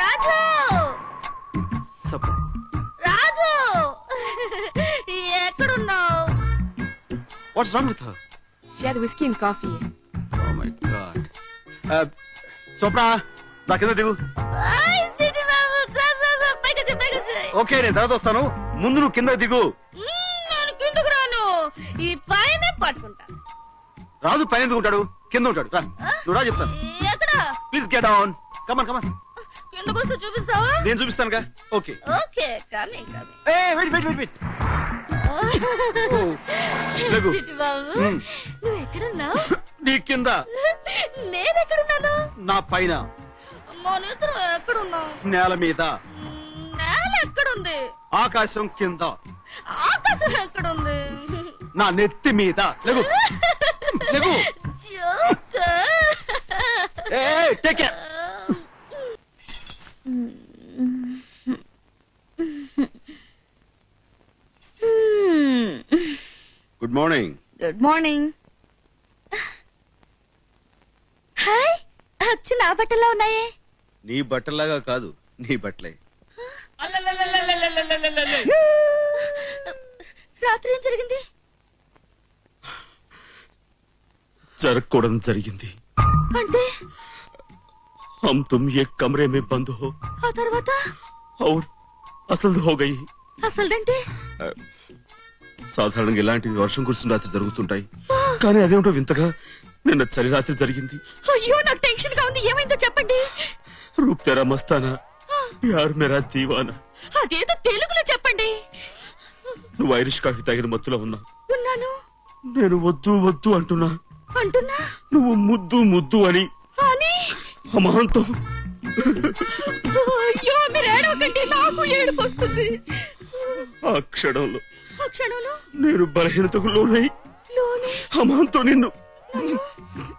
రాజు రాజు ఎక్కడున్నావు? What's wrong with her? She had whiskey and coffee. Oh my God. Sopra, నా కింద దిగు. Okay నేను తర్వాత వస్తాను, ముందు నువ్వు కింద దిగు. నేను కిందకు రాను, ఈ పైన పట్టుకుంటా. రాజు పైన ఎందుకు ఉంటాడు? కింద ఉంటాడు. రా నువ్వు రా చెప్తాను. ఎక్కడ? Please get down. Come on come on. కిందకు వస్తే చూపిస్తావా? నేను చూపిస్తానుగా. Okay okay coming coming. Wait wait wait wait. బాబు నువ్వు ఎక్కడున్నావు? నీ కింద. నేను ఎక్కడున్నాను? నా పైన. మన ఇద్దరు ఎక్కడున్నావు? నేల మీద. నేల ఎక్కడుంది? ఆకాశం కింద. ఆకాశం ఎక్కడుంది? నా నెత్తి మీద. లేగు లేగు. Take care. Good morning. Good morning. Hi, వచ్చి నా బట్టల్లో ఉన్నాయే. నీ బట్టలాగా కాదు, నీ బట్టలే. రాత్రి ఏం జరిగింది? జరగకూడదు జరిగింది. అంటే हम तुम एक कमरे में बंद हो ఆ తర్వాత और అసలు हो गई. అసలుదంటే సాధారణంగా ఇలాంటి వర్షం కురిసిన రాత్రి జరుగుతుంటాయి, కానీ అదేమిటో వింతగా నిన్న చలి రాత్రి జరిగింది. అయ్యో నాకు టెన్షన్ గా ఉంది, ఏమైందో చెప్పండి. రూప్ తెరా మస్తానా, ప్యార్ మేరా దీవానా. అదేదో తెలుగులో చెప్పండి. నువ్వు ఐరిష్ కాఫీ తాగిన మత్తులో ఉన్నా, ఉన్నాను నేను వద్దు వద్దు అంటున్నా, అంటున్నా నువ్వు ముద్దు ముద్దు అని అని. అమాంతో. అయ్యో మీరు ఏడవకండి, నాకు ఏడుపు వస్తుంది. ఆ క్షణంలో ఆ క్షణంలో నేను బలహీనతకు లోనై లోనే అమాంతో నిన్ను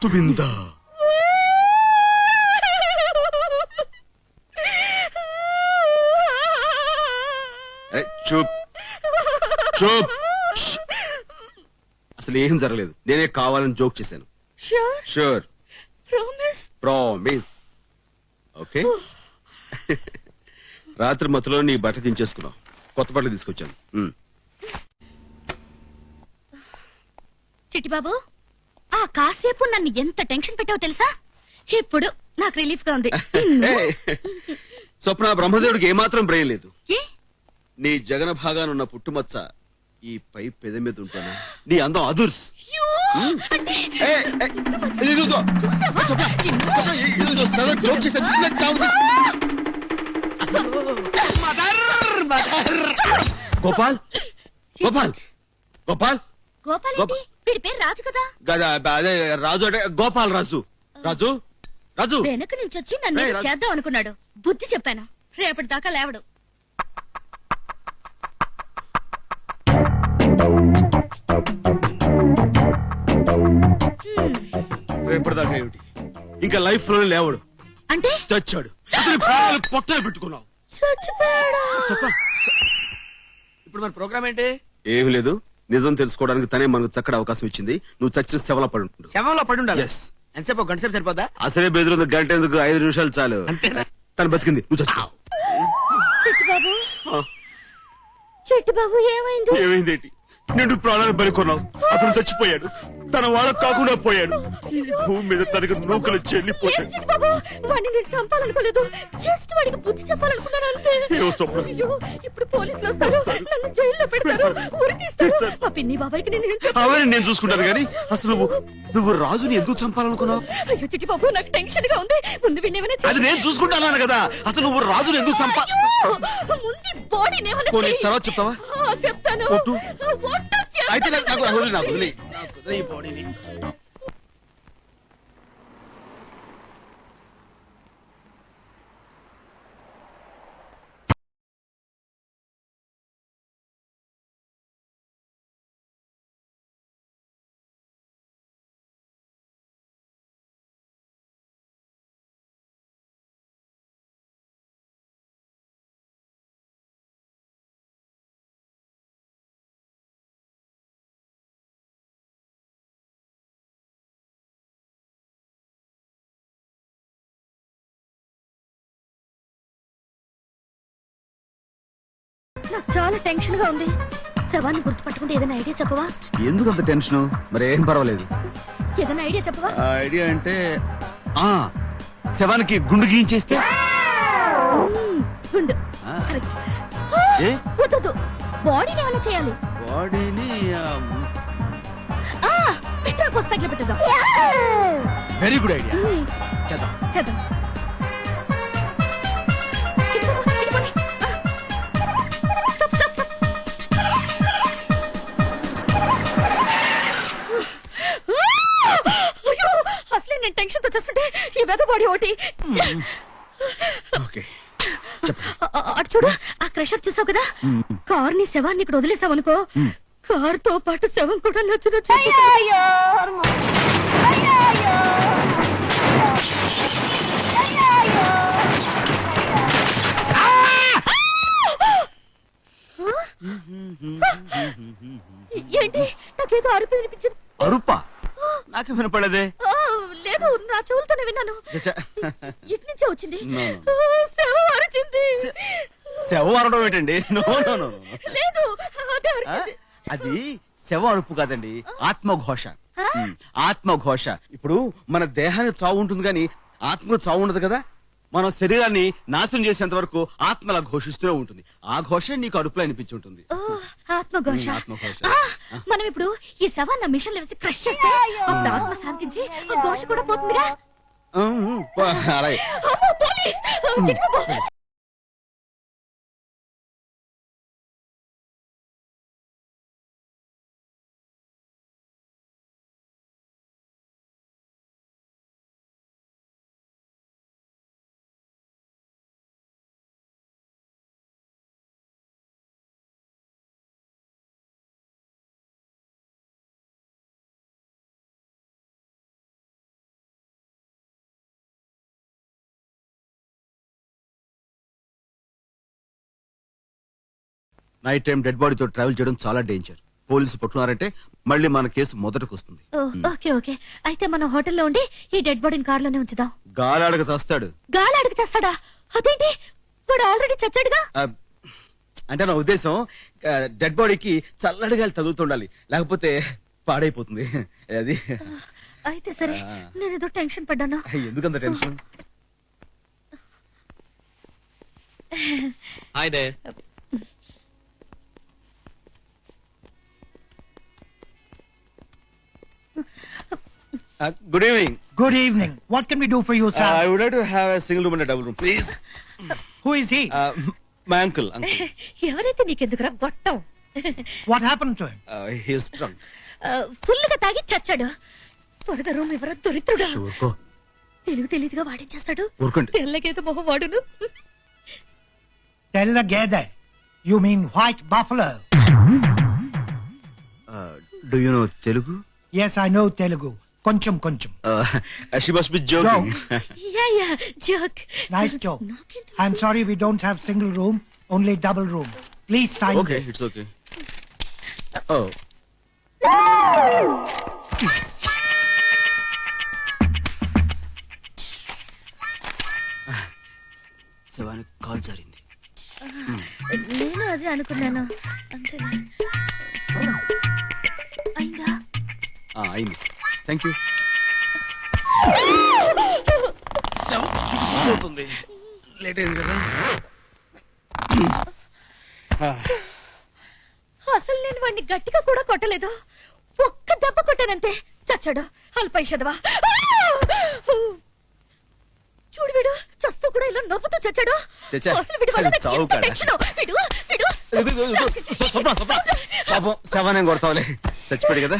తుబిందా. చూప్ చూప్. అసలు ఏం జరగలేదు, నేనే కావాలని జోక్ చేశాను. Sure sure. Promise promise. Okay. రాత్రి మత్తులో నీ బట్ట దించేసుకున్నావు, కొత్త బట్టలు తీసుకొచ్చాను. చిట్టిబాబు, ఆ కాసేపు నన్ను ఎంత టెన్షన్ పెట్టావో తెలుసా? ఇప్పుడు నాకు రిలీఫ్ గా ఉంది. స్వప్న, బ్రహ్మదేవుడికి ఏమాత్రం బ్రెయిన్ లేదు. ఏ? నీ జగన భాగానున్న పుట్టుమచ్చ ఈ పై పెద మీద ఉంటాను. నీ అందం అదుర్స్. అయ్యో, అంటే జోక్ చేశాను. గోపాల్ గోపాల్ గోపాల్ గోపాల్ ఏంటి? వీడి పేరు రాజు కదా. అదే రాజు అంటే గోపాల్ రాజు. రాజు రాజు వెనక నుంచి వచ్చి నన్ను ఏదో చేద్దాం అనుకున్నాడు. బుద్ధి చెప్పాను, రేపటి దాకా లేవడు. రేపటిదాకా ఏమిటి, ఇంకా లైఫ్ లో లేవడు. అంటే చచ్చాడు. పొట్టలు పెట్టుకున్నావు. చచ్చిపోయాడా? ఇప్పుడు మన ప్రోగ్రామ్ ఏంటి? ఏమి లేదు, నిజం తెలుసుకోవడానికి తనే మనకు చక్కటి అవకాశం ఇచ్చింది. నువ్వు చచ్చిన శవలా పడి ఉంటావు. శవంలో పడి ఉండాలి. Yes. ఎంతసేపు? ఒక గంట సేపు సరిపోద్దా? అసలే బెదిరింది, గంట ఎందుకు, 5 నిమిషాలు చాలు. అంతేనా? తను బతికింది, నువ్వు చచ్చావు. చిట్టిబాబు, చిట్టిబాబు ఏమైంది? ఏమైందేంటి? నిండు ప్రాణాలు బలికొన్నావు. అతను చచ్చిపోయాడు, తన వాళ్ళకు కాకుండా పోయాడు. ఈ భూమి మీద తనకు నూకలు చెల్లిపోయాడు. చిట్టిబాబు, వాడిని నేను చంపాలనుకోలేదు, జస్ట్ వాడికి బుద్ధి చెప్పాలనుకున్నాను అంతే. ఏవో స్వప్న. అయ్యో, ఇప్పుడు పోలీసులు వస్తారు, నన్ను జైల్లో పెడతారు, ఉరి తీస్తారు. ఆ పిన్ని బాబాయ్కి నేను ఏం చెప్పాలి? అవన్నీ నేను చూసుకుంటాను, కానీ అసలు నువ్వు రాజుని ఎందుకు చంపాలనుకున్నావు? అయ్యో చిట్టిబాబు, నాకు టెన్షన్ గా ఉంది. ముందు విన్నేమైనా అది నేను చూసుకుంటాను కదా. అసలు నువ్వు రాజుని ఎందుకు చంపా? ముందు బాడీని ఏమైనా తర్వాత చెప్తావా? చెప్తాను. ఒట్టు. ఒట్టు అయితే చేస్తాను. నాకు వదిలే ఈ బాడీని. నాకు చాలా టెన్షన్ గా ఉంది. శవాన్ని గుర్తుపట్టుకుంటే ఏదైనా ఐడియా చెప్పవా? ఎందుకు అంత టెన్షన్? మరి ఏం పర్వాలేదు. ఏదైనా ఐడియా చెప్పవా? ఐడియా అంటే శవానికి గుండు గీయించేస్తే గుండు. ఆ. Correct. ఏ? వద్దు, బాడీని ఏమైనా చేయాలి. బాడీని పెట్రోల్ పోసి తగిలి పెట్టేద్దాం. Very good idea. చేద్దాం. చేద్దాం. వెళ్ళిపోండి. Stop, stop, stop. అయ్యో, అసలే నేను టెన్షన్ తో చేస్తుంటే ఈ వెద బాడీ ఒకటి. ఓకే. అటు చూడు, ఆ క్రషర్ చూసావు కదా, కార్ ని శవాన్ని ఇక్కడ వదిలేసావు అనుకో, కార్ తో పాటు శవం కూడా నచ్చును. ఏంటి, నాకేదో అరుపు వినిపించింది. అరుపా? నాకే వినపడదే. లేదు, నా చెవులతోనే విన్నాను. ఇటు నుంచే వచ్చింది. No, no. శవం అరిచింది. శవం అరవడం ఏంటండి? No no no. లేదు, అదే అరిచింది. అది శవం అరుపు కాదండి, ఆత్మఘోష. ఆత్మఘోష. ఇప్పుడు మన దేహానికి చావు ఉంటుంది కానీ ఆత్మకు చావు ఉండదు కదా. మనం శరీరాన్ని నాశనం చేసేంత వరకు ఆత్మలా ఘోషిస్తూనే ఉంటుంది. ఆ ఘోష నీకు అరుపులో అనిపించి ఉంటుంది. ఆత్మఘోష. ఆత్మఘోష. మనం ఇప్పుడు ఈ శవాన్ని మిషన్ వేసి క్రష్ చేస్తే అప్పుడు ఆత్మ శాంతించి ఆ ఘోష కూడా పోతుందిగా. అలాగే. అమ్మో, పోలీస్! చిక్కుపో. నైట్ టైం డెడ్ బాడీతో ట్రావెల్ చేయడం చాలా డేంజర్. పోలీసు పట్టుకున్నారంటే మళ్ళీ మన కేసు మొదటకు వస్తుంది. ఓకే ఓకే, అయితే మనం హోటల్లో ఉండి ఈ డెడ్ బాడీని కార్లోనే ఉంచుదాం. గాలాడక చస్తాడు. గాలాడికి చేస్తాడా? అదేంటి, వాడు ఆల్రెడీ చచ్చాడుగా. అంటే నా ఉద్దేశం, డెడ్ బాడీకి చల్లడి గాలి తగులుతుండాలి, లేకపోతే పాడైపోతుంది. అది. అయితే సరే, నేను ఏదో టెన్షన్ పడ్డాను. ఎందుకంత tension? Hi there. Good evening. Good evening. What can we do for you, sir? I would like to have a single room and double room please. Who is he? My uncle. ఎవరైతే నీకెందుకురా గొట్టం. What happened to him? He is drunk. Full గా తాగి చచ్చాడు. త్వరగా room ఎవరో దొరిత్రుడా. తెలివిగా వాడించేస్తాడు. ఊరుకోండి. తెల్లగేత మొహం వాడును. Tell the Gede. You mean white buffalo? Do you know Telugu? Yes, I know Telugu. Koncham koncham. She must be joking. Yeah joke. Nice joke. I'm sorry we don't have single room, only double room. Please sign Okay, this. it's okay. Oh. శవానికి call జారింది. నేను అదే అనుకున్నాను. అంతేనా? అయిందా? అయింది. Thank you. Late అయింది కదా. అసలు నేను వాడిని గట్టిగా కూడా కొట్టలేదు. ఒక్క దెబ్బ కొట్టానంతే, చచ్చాడు. అల్పైషదవా. చూడు, వీడు చస్తూ కూడా ఇలా నవ్వుతూ చచ్చాడు. అసలు వీడి వల్ల నాకు ఎంత టెన్షన్. పాపం శవాన్ని కొడతావులే, చచ్చిపోయాడు కదా.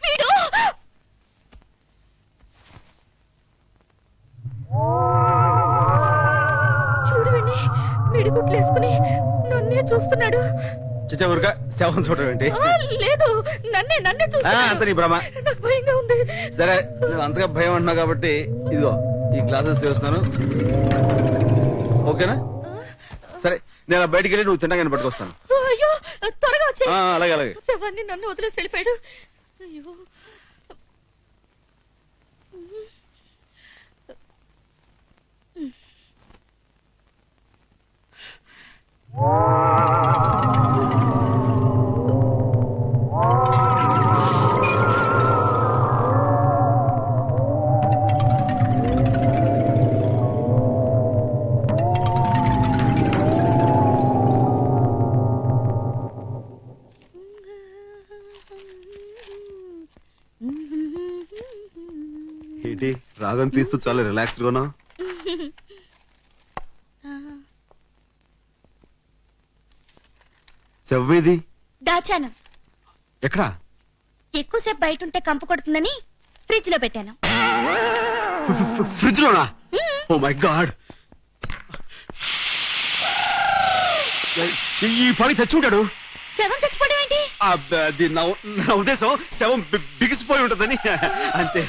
వీడు చూడు, వీడిని మిడిగుట్లు వేసుకుని నన్నే చూస్తున్నాడు. చచ్చా ఊరుగా శవం చూడడం ఏంటి? లేదు, నన్నే అంత చూస్తున్నాడు. నీ భ్రమ. నాకు భయంగా ఉంది. సరే, నువ్వు అంతగా భయం అంటున్నావు కాబట్టి ఇదిగో ఈ గ్లాసెస్ చేస్తున్నాను, ఓకేనా? సరే, నేను బయటికి వెళ్ళి నువ్వు తినగానే పట్టుకొస్తాను. అయ్యో, త్వరగా వచ్చే. అలాగే అలాగే. శవాన్ని నన్ను వదిలేసి వెళ్ళిపోయాడు. అయ్యో, భాగం తీస్తూ చాలా రిలాక్స్డ్ గా ఉన్నావు. చెవ్వేది దాచాను. ఎక్కడా? ఎక్కువసేపు బయట ఉంటే కంపు కొడుతుందని ఫ్రిడ్జ్ లో పెట్టాను. ఫ్రిడ్జ్ లోనా? ఓ మై గాడ్, ఈ పని తెచ్చి ఉంటాడు. శవం చచ్చిపోవడం ఏంటి? అది నా ఉద్దేశం శవం బిగిసిపోయి ఉంటదని అంతే.